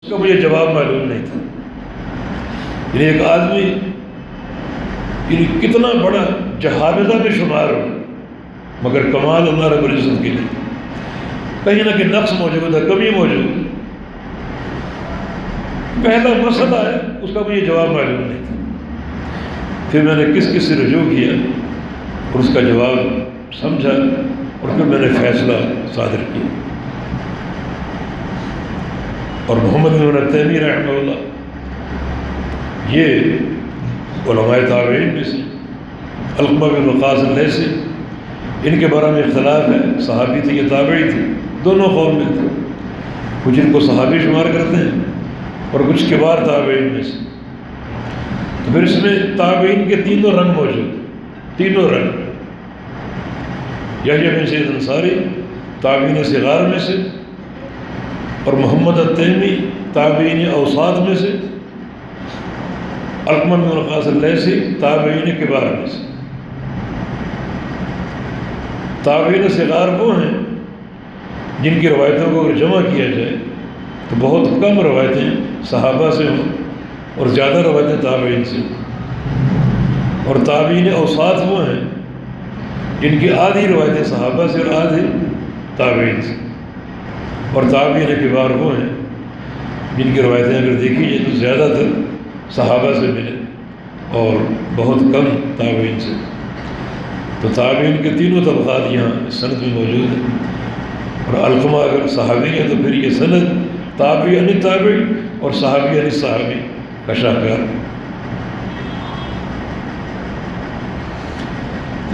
کا مجھے جواب معلوم نہیں تھا. یعنی ایک آدمی یعنی کتنا بڑا جہابذہ میں شمار ہو، مگر کمال اللہ رب العزت کے لیے کہیں نہ کہیں نقص موجود ہے، کمی موجود ہے. پہلا مسئلہ ہے اس کا مجھے جواب معلوم نہیں تھا. پھر میں نے کس سے رجوع کیا اور اس کا جواب سمجھا اور پھر میں نے فیصلہ صادر کیا. اور محمد بن تیمیہ رحمہ اللہ یہ علماء تابعین میں سے، علقمہ بن وقاص اللیثی ان کے بارے میں اختلاف ہے، صحابی تھے یہ تابعی تھے، دونوں قول میں تھے. کچھ ان کو صحابی شمار کرتے ہیں اور کچھ کبار تابعین میں سے. تو پھر اس میں تابعین کے تینوں رنگ موجود ہیں، تینوں رنگ. یحییٰ بن سعید انصاری تابعین صغار میں سے، اور محمد التیمی تابعین اوساط میں سے، علقمہ بن وقاص اللیثی تابعین کبار میں سے. تابعین صغار وہ ہیں جن کی روایتوں کو اگر جمع کیا جائے تو بہت کم روایتیں صحابہ سے ہوں اور زیادہ روایتیں تابعین سے. اور تابعین اوساط وہ ہیں جن کی آدھی روایتیں صحابہ سے اور آدھی تابعین سے. اور تابعین کبار وہ ہیں جن کی روایتیں اگر دیکھی جائے تو زیادہ تر صحابہ سے ملے اور بہت کم تابعین سے. تو تابعین کے تینوں طبقات یہاں اس سند میں موجود ہیں. اور علقمہ اگر صحابی ہے تو پھر یہ سند تابعی یعنی تابعی اور صحابی یعنی صحابی کا شاہکار.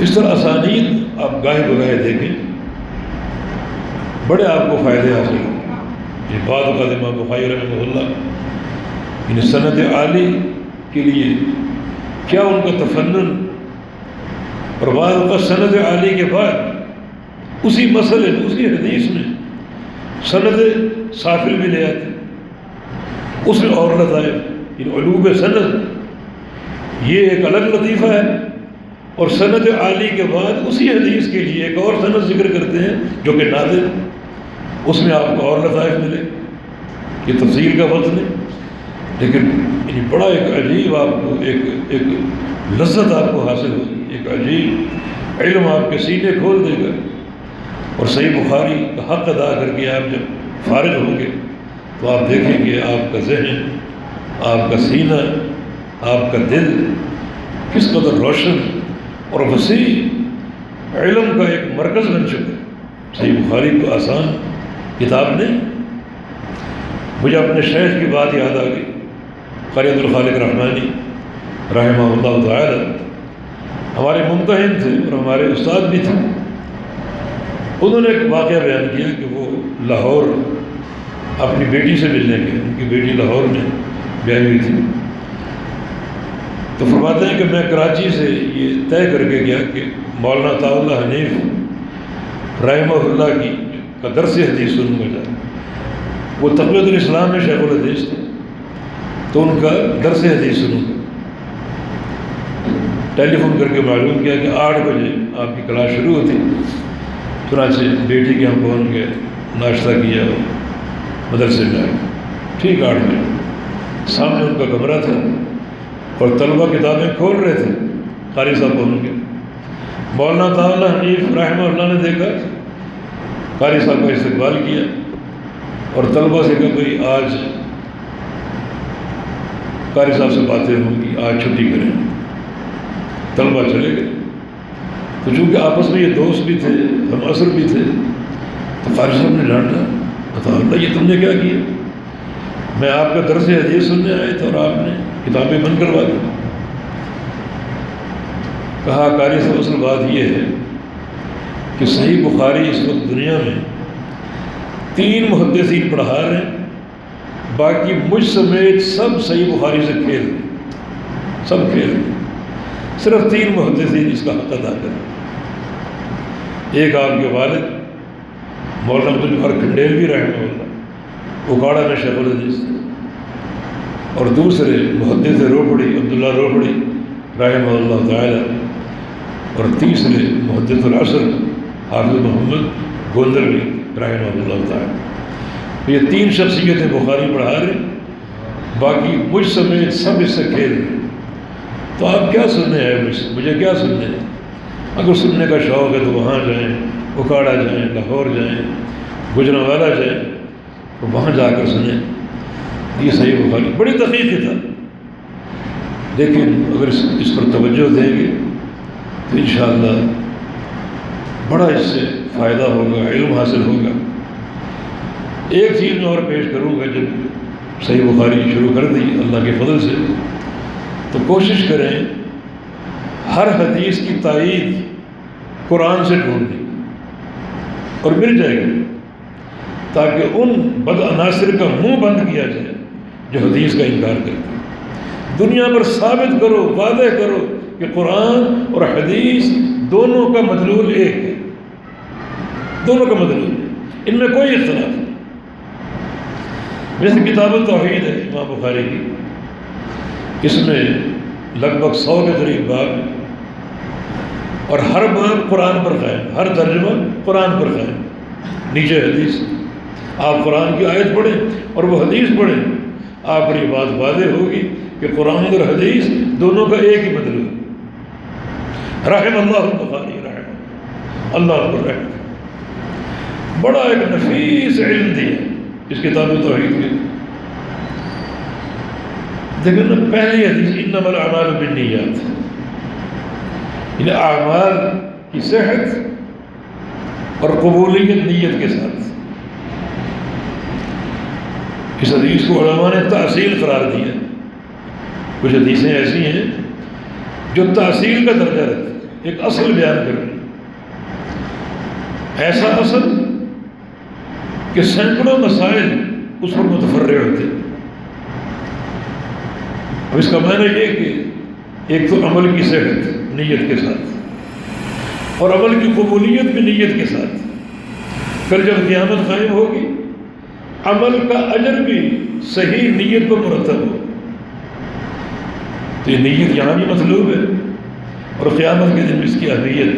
اس طرح اسانید آپ گاہے بگاہے دیکھیں، بڑے آپ کو فائدے حاصل ہوں. یہ بعض اوقات امام بخاری رحمہ اللہ یعنی سند عالی کے لیے کیا ان کا تفنن، اور بعض اوقات سند عالی کے بعد اسی مسئلے میں اسی حدیث میں سند سافل بھی لے آتے، اس میں اور لطائف. یعنی علوم سند یہ ایک الگ لطیفہ ہے، اور سند عالی کے بعد اسی حدیث کے لیے ایک اور سند ذکر کرتے ہیں جو کہ نادر، اس میں آپ کو اور لطائف ملے. یہ تفصیل کا وقت نہیں، لیکن یعنی بڑا ایک عجیب آپ کو ایک لذت آپ کو حاصل ہوگی، ایک عجیب علم آپ کے سینے کھول دے گا. اور صحیح بخاری کا حق ادا کر کے آپ جب فارغ ہوں گے تو آپ دیکھیں گے آپ کا ذہن، آپ کا سینہ، آپ کا دل کس قدر روشن اور وسیع علم کا ایک مرکز بن چکا ہے. صحیح بخاری کو آسان کتاب نہیں. مجھے اپنے شیخ کی بات یاد آ گئی، قاری عبدالخالق رحمانی رحمہ اللہ تعالی، ہمارے ممتحن تھے اور ہمارے استاد بھی تھے. انہوں نے ایک واقعہ بیان کیا کہ وہ لاہور اپنی بیٹی سے ملنے گئے. ان کی بیٹی لاہور میں بیاہی ہوئی تھی. تو فرماتے ہیں کہ میں کراچی سے یہ طے کر کے گیا کہ مولانا عطاء اللہ حنیف رحمہ اللہ کی کا درس حدیث سنوں گا. وہ تقویۃ الاسلام میں شیخ الحدیث تھے، تو ان کا درس حدیث سنوں گا. ٹیلی فون کر کے معلوم کیا کہ 8 بجے آپ کی کلاس شروع ہوتی. چنانچہ بیٹی کے ہم پہنچ گئے، ناشتہ کیا، مدرسے میں آئے. ٹھیک 8 بجے سامنے ان کا کمرہ تھا اور طلبہ کتابیں کھول رہے تھے. قاری صاحب پہنچ گئے. مولانا عطاء اللہ حنیف رحمہ اللہ نے دیکھا، قاری صاحب کا استقبال کیا اور طلبہ سے کہا بھائی آج قاری صاحب سے باتیں ہوں گی، آج چھٹی کریں. طلبہ چلے گئے. تو چونکہ آپس میں یہ دوست بھی تھے، ہم عصر بھی تھے، تو قاری صاحب نے ڈانٹا، عطاء اللہ یہ تم نے کیا کیا؟ میں آپ کا درس حدیث سننے آئے تھے اور آپ نے کتابیں بند کروا دی. کہا قاری صاحب اصل بات یہ ہے کہ صحیح بخاری اس وقت دنیا میں 3 محدثین پڑھا رہے ہیں، باقی مجھ سمیت سب صحیح بخاری سے کھیل رہے ہیں، سب کھیل رہے ہیں. صرف 3 محدثین اس کا حق ادا کریں. ایک آپ کے والد مولانا عبدالجبار کھنڈیلوی رحمہ اللہ اکاڑا میں شیخ الحدیث تھے، اور دوسرے محدث روپڑی عبداللہ روپڑی رحمہ اللہ تعالی، اور تیسرے محدث العصر حافظ محمد گوندلوی رحمہ اللہ تعالی. یہ 3 شخصیتیں بخاری پڑھا رہے، باقی مجھ سمیت سب اس سے کھیل رہے، تو آپ کیا سننے آئے مجھ سے؟ مجھے کیا سننے ہے؟ اگر سننے کا شوق ہے تو وہاں جائیں، اکاڑا جائیں، لاہور جائیں، گجرانوالہ جائیں، تو وہاں جا کر سنیں۔ یہ صحیح بخاری بڑی دقیق کتاب، لیکن اگر اس پر توجہ دیں گے تو انشاءاللہ بڑا اس سے فائدہ ہوگا، علم حاصل ہوگا۔ ایک چیز میں اور پیش کروں گا، جب صحیح بخاری شروع کر دی اللہ کے فضل سے، تو کوشش کریں ہر حدیث کی تائید قرآن سے ڈھونڈنے کی، اور مل جائے گا، تاکہ ان بد عناصر کا منہ بند کیا جائے جو حدیث کا انکار کرتے ہیں۔ دنیا پر ثابت کرو، واضح کرو کہ قرآن اور حدیث دونوں کا مدلول ایک ہے، دونوں کا مدلول ہے، ان میں کوئی اختلاف نہیں۔ جیسے کتاب التوحید ہے امام بخاری کی، اس میں لگ بھگ 100 کے قریب باب ہیں، اور ہر باب قرآن پر قائم، ہر ترجمہ قرآن پر قائم، نیچے حدیث۔ آپ قرآن کی آیت پڑھیں اور وہ حدیث پڑھیں، آپ پر یہ بات واضح ہوگی کہ قرآن اور حدیث دونوں کا ایک ہی مطلب ہے۔ رحم اللہ البخاری، رحم اللہ پر رحم، بڑا ایک نفیس علم دیا اس کتاب توحید کے۔ دیکھیں نا، پہلی حدیث انما الاعمال بالنیات، یعنی اعمال کی صحت اور قبولیت نیت کے ساتھ۔ اس حدیث کو علماء نے تأصیل قرار دیا۔ کچھ حدیثیں ایسی ہیں جو تأصیل کا درجہ رکھتی ہیں، ایک اصل بیان کر رہی ہیں، ایسا اصل کہ سینکڑوں مسائل اس پر متفرع ہوتے ہیں۔ اب اس کا معنی یہ کہ ایک تو عمل کی صحت نیت کے ساتھ، اور عمل کی قبولیت بھی نیت کے ساتھ۔ کل جب قیامت قائم ہوگی، عمل کا اجر بھی صحیح نیت پر مرتب ہو، تو یہ نیت یہاں بھی مطلوب ہے، اور قیامت کے دن اس کی اہمیت